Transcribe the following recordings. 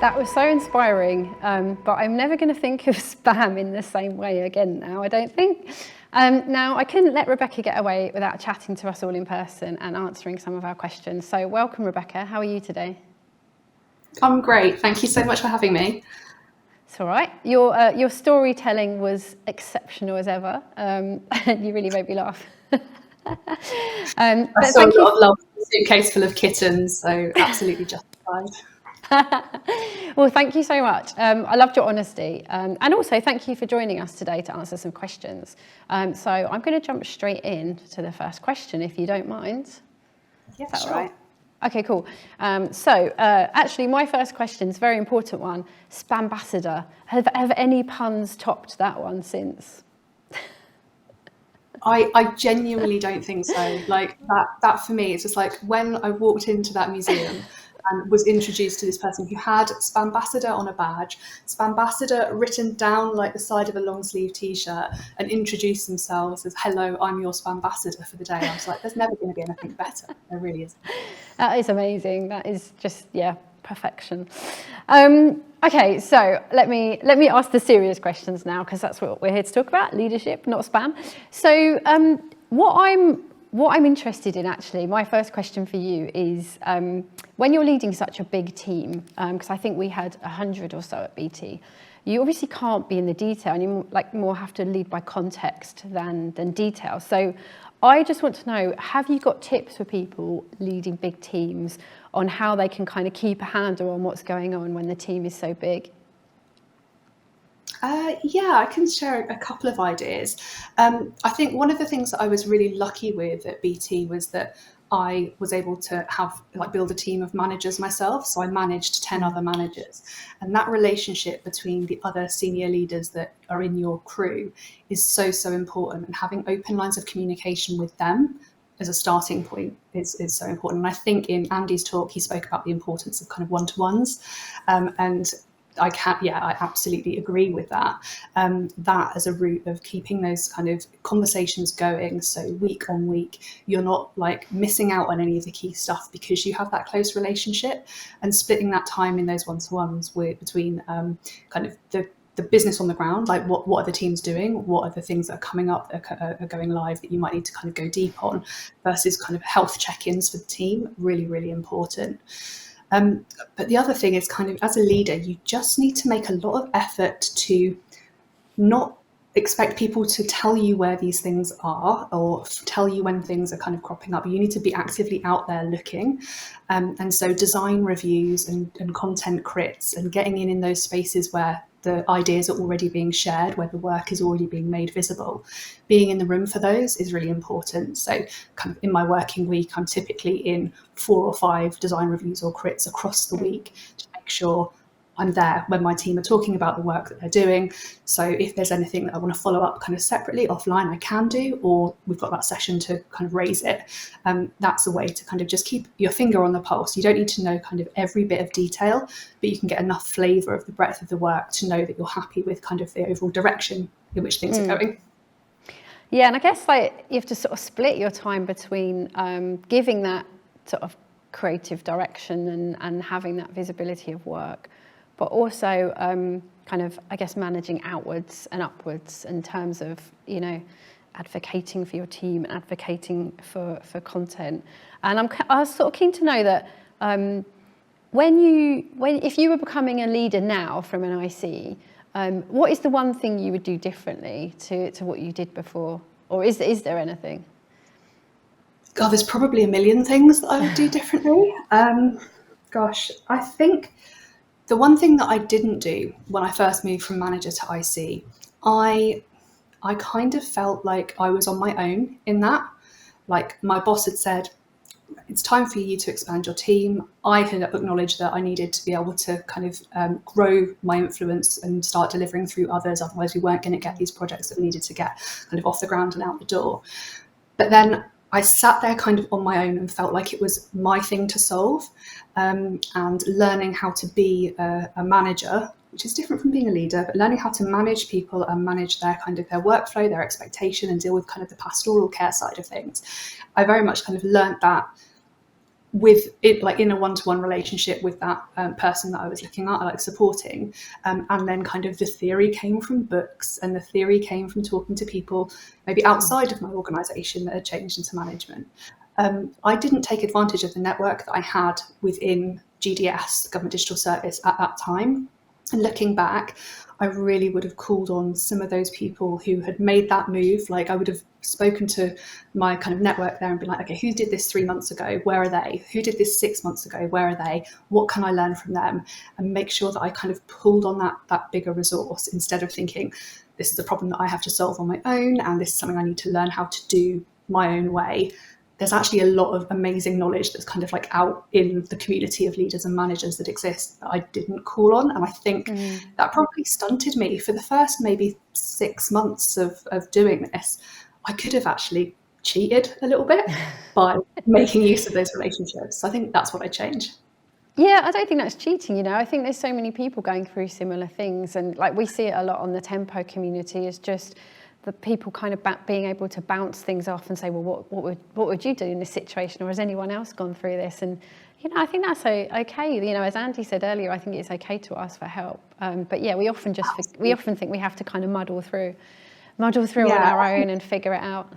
That was so inspiring, but I'm never going to think of spam in the same way again now, I don't think. Now, I couldn't let Rebecca get away without chatting to us all in person and answering some of our questions. So welcome, Rebecca. How are you today? I'm great. Thank you so much for having me. It's all right. Your storytelling was exceptional as ever. You really made me laugh. I saw a lot of love in a suitcase full of kittens, so absolutely justified. Well, thank you so much. I loved your honesty. And also thank you for joining us today to answer some questions. So I'm going to jump straight in to the first question, if you don't mind. Yeah, Is that sure. all right? Okay, cool. Actually, my first question is a very important one. Spambassador. Have any puns topped that one since? I genuinely don't think so. Like that for me, it's just like when I walked into that museum and was introduced to this person who had Spambassador on a badge, Spambassador written down like the side of a long sleeve t-shirt, and introduced themselves as, "Hello, I'm your Spambassador for the day." I was like, there's never going to be anything better. There really isn't. That is amazing. That is just, yeah, perfection. Okay, so let me ask the serious questions now, because that's what we're here to talk about, leadership, not spam. So what I'm interested in, actually, my first question for you is, when you're leading such a big team, because I think we had 100 or so at BT, you obviously can't be in the detail, and you more have to lead by context than detail. So I just want to know, have you got tips for people leading big teams on how they can kind of keep a handle on what's going on when the team is so big? Yeah, I can share a couple of ideas. I think one of the things that I was really lucky with at BT was that I was able to build a team of managers myself. So I managed 10 other managers, and that relationship between the other senior leaders that are in your crew is so important. And having open lines of communication with them as a starting point is so important. And I think in Andy's talk, he spoke about the importance of kind of one-to-ones, and I absolutely agree with that. That as a route of keeping those kind of conversations going, so week on week, you're not like missing out on any of the key stuff because you have that close relationship, and splitting that time in those one-to-ones between kind of the business on the ground, like what are the teams doing, what are the things that are coming up that are going live that you might need to kind of go deep on, versus kind of health check-ins for the team, really, really important. But the other thing is kind of, as a leader, you just need to make a lot of effort to not expect people to tell you where these things are or tell you when things are kind of cropping up. You need to be actively out there looking. And so design reviews and content crits and getting in those spaces where the ideas are already being shared, where the work is already being made visible. Being in the room for those is really important. So kind of in my working week, I'm typically in 4 or 5 design reviews or crits across the week to make sure I'm there when my team are talking about the work that they're doing. So if there's anything that I want to follow up kind of separately offline, I can do, or we've got that session to kind of raise it. That's a way to kind of just keep your finger on the pulse. You don't need to know kind of every bit of detail, but you can get enough flavour of the breadth of the work to know that you're happy with kind of the overall direction in which things are going. Yeah, and I guess like you have to sort of split your time between giving that sort of creative direction and having that visibility of work, but also kind of, I guess, managing outwards and upwards in terms of, you know, advocating for your team and advocating for content. And I was sort of keen to know that if you were becoming a leader now from an IC, what is the one thing you would do differently to what you did before? Or is there anything? God, there's probably a million things that I would do differently. I think the one thing that I didn't do when I first moved from manager to IC, I kind of felt like I was on my own in that. Like my boss had said, it's time for you to expand your team. I had acknowledged that I needed to be able to kind of grow my influence and start delivering through others. Otherwise, we weren't going to get these projects that we needed to get kind of off the ground and out the door. But then I sat there kind of on my own and felt like it was my thing to solve, and learning how to be a manager, which is different from being a leader, but learning how to manage people and manage their kind of their workflow, their expectation, and deal with kind of the pastoral care side of things. I very much kind of learned that with it, like in a one-to-one relationship with that person that I was looking at, like supporting, and then kind of the theory came from books, and the theory came from talking to people maybe outside of my organisation that had changed into management. I didn't take advantage of the network that I had within GDS, the Government Digital Service, at that time. And looking back, I really would have called on some of those people who had made that move. Like, I would have spoken to my kind of network there and been like, okay, who did this 3 months ago? Where are they? Who did this 6 months ago? Where are they? What can I learn from them? And make sure that I kind of pulled on that bigger resource, instead of thinking, this is a problem that I have to solve on my own, and this is something I need to learn how to do my own way. There's actually a lot of amazing knowledge that's kind of like out in the community of leaders and managers that exists that I didn't call on. And I think that probably stunted me for the first maybe 6 months of doing this. I could have actually cheated a little bit by making use of those relationships. So I think that's what I change. Yeah, I don't think that's cheating, you know. I think there's so many people going through similar things, and like we see it a lot on the Tempo community, is just the people kind of being able to bounce things off and say, well, what would you do in this situation, or has anyone else gone through this? And you know, I think that's okay. You know, as Andy said earlier, I think it's okay to ask for help. But yeah, we often think we have to kind of muddle through on our own and figure it out.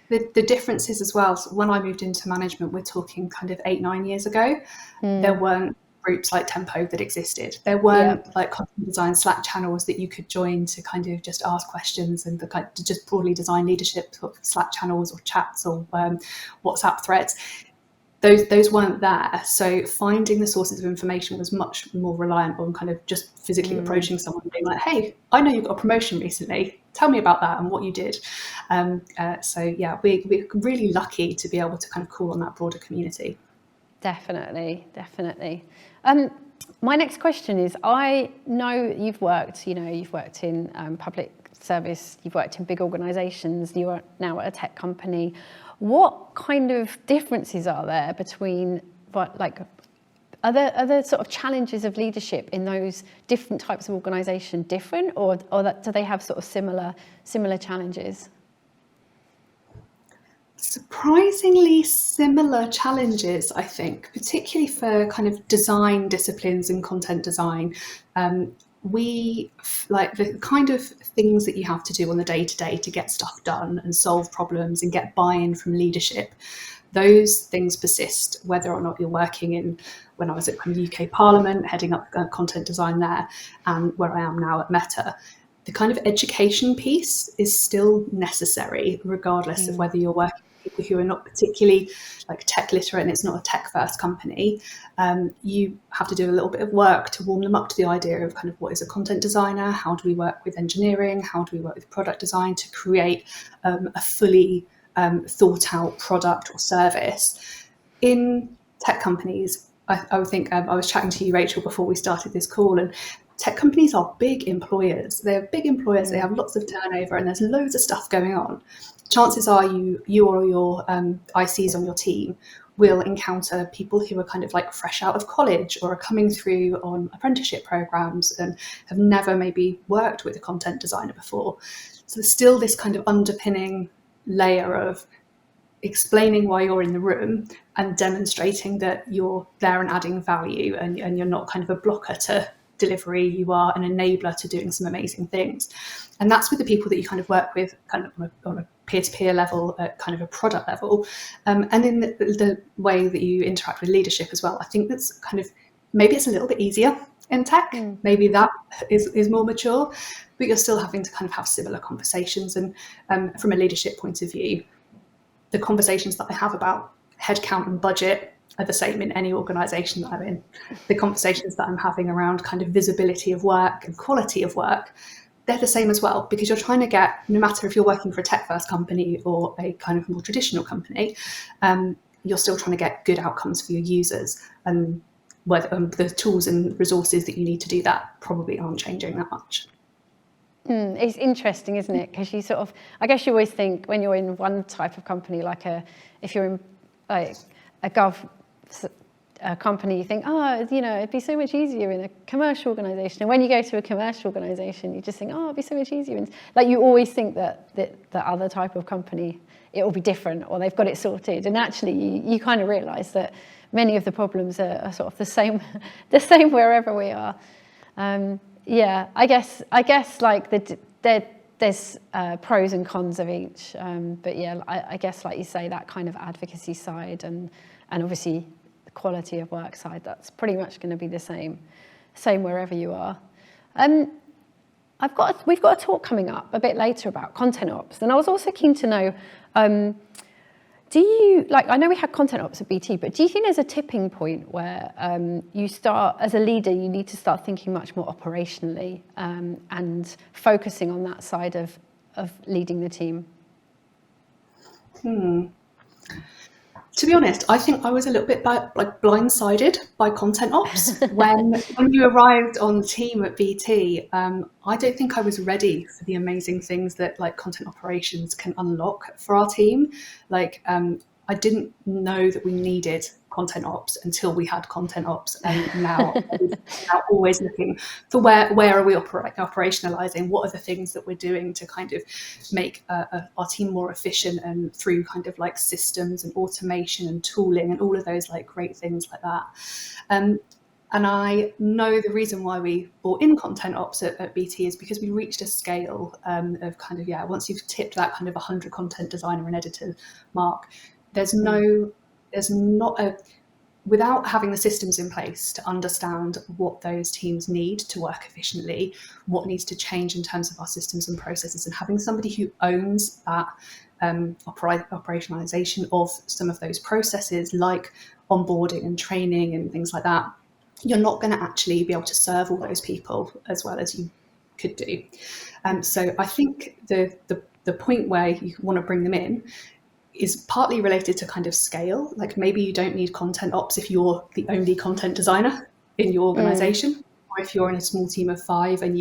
The difference is as well, so when I moved into management, we're talking kind of 8-9 years ago, there weren't groups like Tempo that existed. There weren't like content design Slack channels that you could join to kind of just ask questions, and to just broadly design leadership Slack channels or chats or WhatsApp threads. Those weren't there. So finding the sources of information was much more reliant on kind of just physically approaching someone and being like, hey, I know you got a promotion recently. Tell me about that and what you did. So yeah, we're really lucky to be able to kind of call on that broader community. Definitely. My next question is, I know you've worked in public service, you've worked in big organisations, you are now at a tech company. What kind of differences are there between, other sort of challenges of leadership in those different types of organisation different, or do they have sort of similar challenges? Surprisingly similar challenges, I think, particularly for kind of design disciplines and content design. We like the kind of things that you have to do on the day-to-day to get stuff done and solve problems and get buy-in from leadership. Those things persist whether or not you're working in, when I was at kind of UK Parliament, heading up content design there, and where I am now at Meta. The kind of education piece is still necessary, regardless of whether you're working with people who are not particularly like tech literate and it's not a tech first company. You have to do a little bit of work to warm them up to the idea of kind of what is a content designer, how do we work with engineering, how do we work with product design to create a fully thought out product or service. In tech companies, I would think, I was chatting to you, Rachel, before we started this call, and tech companies are big employers. They're big employers, they have lots of turnover, and there's loads of stuff going on. Chances are you or your ICs on your team will encounter people who are kind of like fresh out of college or are coming through on apprenticeship programs and have never maybe worked with a content designer before. So there's still this kind of underpinning layer of explaining why you're in the room and demonstrating that you're there and adding value, and you're not kind of a blocker to delivery, you are an enabler to doing some amazing things. And that's with the people that you kind of work with kind of on a peer-to-peer level, at kind of a product level, and in the way that you interact with leadership as well. I think that's kind of, maybe it's a little bit easier in tech, maybe that is more mature, but you're still having to kind of have similar conversations. And from a leadership point of view, the conversations that I have about headcount and budget are the same in any organisation that I'm in. The conversations that I'm having around kind of visibility of work and quality of work, they're the same as well, because you're trying to get, no matter if you're working for a tech first company or a kind of more traditional company, you're still trying to get good outcomes for your users, and whether the tools and resources that you need to do that probably aren't changing that much. It's interesting, isn't it? Because you sort of, I guess you always think when you're in one type of company, if you're in like a a company, you think, oh, you know, it'd be so much easier in a commercial organisation. And when you go to a commercial organisation, you just think, oh, it'd be so much easier. And like you always think that the other type of company, it will be different, or they've got it sorted. And actually, you kind of realise that many of the problems are sort of the same wherever we are. Yeah, I guess like there's pros and cons of each. But yeah, I guess like you say, that kind of advocacy side and obviously the quality of work side, that's pretty much going to be the same wherever you are. We've got a talk coming up a bit later about content ops, and I was also keen to know, do you, like, I know we had content ops at BT, but do you think there's a tipping point where you start, as a leader, you need to start thinking much more operationally and focusing on that side of leading the team? To be honest, I think I was a little bit blindsided by content ops when you arrived on the team at BT. I don't think I was ready for the amazing things that like content operations can unlock for our team. Like I didn't know that we needed content ops until we had content ops, and now always looking for where are we operationalizing, what are the things that we're doing to kind of make our team more efficient, and through kind of like systems and automation and tooling and all of those like great things like that. And I know the reason why we brought in content ops at BT is because we reached a scale of kind of, once you've tipped that kind of 100 content designer and editor mark, without having the systems in place to understand what those teams need to work efficiently, what needs to change in terms of our systems and processes, and having somebody who owns that operationalization of some of those processes, like onboarding and training and things like that, you're not going to actually be able to serve all those people as well as you could do. So I think the point where you want to bring them in is partly related to kind of scale. Like maybe you don't need content ops if you're the only content designer in your organization, or if you're in a small team of 5 and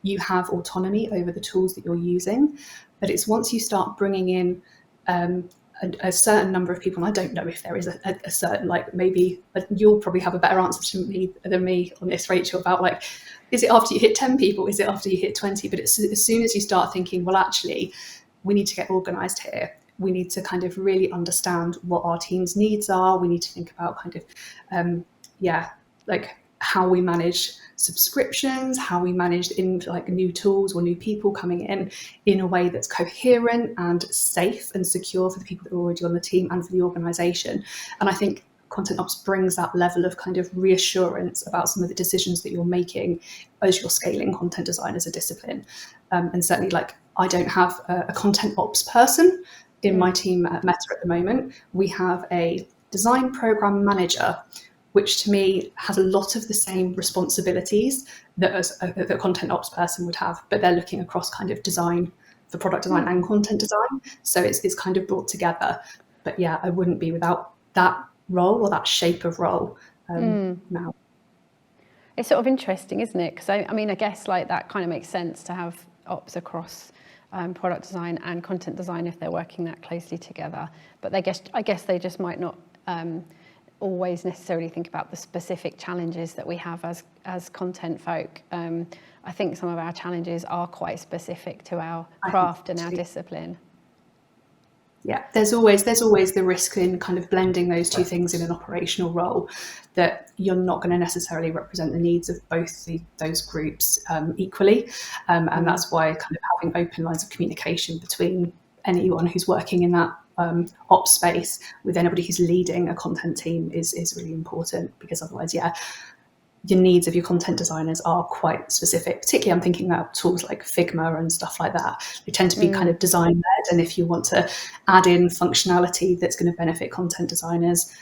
you have autonomy over the tools that you're using. But it's once you start bringing in a certain number of people, and I don't know if there is a certain, like, maybe you'll probably have a better answer than me on this, Rachel, about like, is it after you hit 10 people? Is it after you hit 20? But it's as soon as you start thinking, well, actually, we need to get organized here. We need to kind of really understand what our team's needs are. We need to think about kind of, like how we manage subscriptions, how we manage in like new tools or new people coming in a way that's coherent and safe and secure for the people that are already on the team and for the organization. And I think content ops brings that level of kind of reassurance about some of the decisions that you're making as you're scaling content design as a discipline. And certainly, like, I don't have a content ops person in my team at Meta at the moment. We have a design program manager, which to me has a lot of the same responsibilities that a content ops person would have, but they're looking across kind of design for product design and content design. So it's kind of brought together. But yeah, I wouldn't be without that role or that shape of role now. It's sort of interesting, isn't it? Because I mean, I guess like that kind of makes sense to have ops across product design and content design if they're working that closely together. But I guess they just might not always necessarily think about the specific challenges that we have as content folk. I think some of our challenges are quite specific to our craft and our discipline. Yeah, there's always the risk in kind of blending those two things in an operational role, that you're not going to necessarily represent the needs of both those groups equally. And that's why kind of having open lines of communication between anyone who's working in that ops space with anybody who's leading a content team is really important, because otherwise, your needs of your content designers are quite specific. Particularly, I'm thinking about tools like Figma and stuff like that. They tend to be kind of design-led, and if you want to add in functionality that's going to benefit content designers,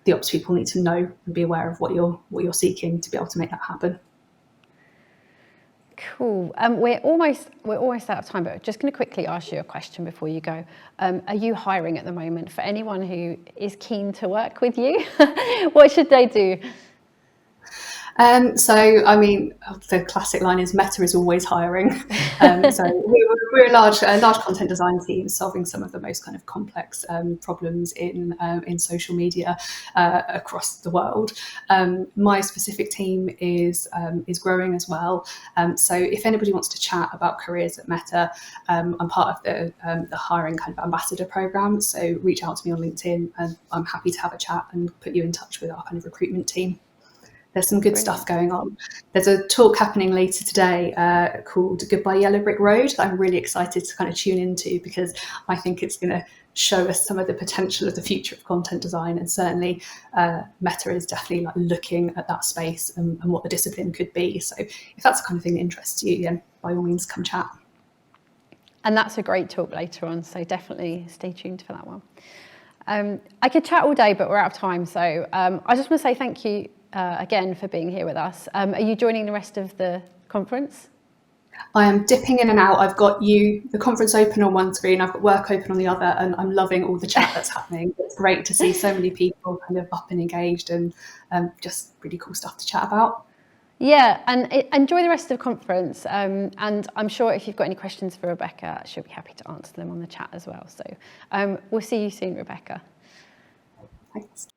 the ops people need to know and be aware of what you're seeking to be able to make that happen. Cool. We're almost out of time, but just going to quickly ask you a question before you go. Are you hiring at the moment? For anyone who is keen to work with you, what should they do? So, I mean, the classic line is Meta is always hiring. So we're a large content design team solving some of the most kind of complex problems in social media across the world. My specific team is growing as well. So if anybody wants to chat about careers at Meta, I'm part of the hiring kind of ambassador program. So reach out to me on LinkedIn, and I'm happy to have a chat and put you in touch with our kind of recruitment team. There's some good stuff going on. There's a talk happening later today called Goodbye Yellow Brick Road that I'm really excited to kind of tune into, because I think it's going to show us some of the potential of the future of content design. And certainly Meta is definitely like looking at that space and what the discipline could be. So if that's the kind of thing that interests you, then by all means come chat. And that's a great talk later on, so definitely stay tuned for that one. I could chat all day, but we're out of time. So I just want to say thank you again for being here with us. Are you joining the rest of the conference? I am dipping in and out. I've got the conference open on one screen, I've got work open on the other, and I'm loving all the chat that's happening. It's great to see so many people kind of up and engaged, and just really cool stuff to chat about. Yeah, and enjoy the rest of the conference. And I'm sure if you've got any questions for Rebecca, she'll be happy to answer them on the chat as well. So we'll see you soon, Rebecca. Thanks.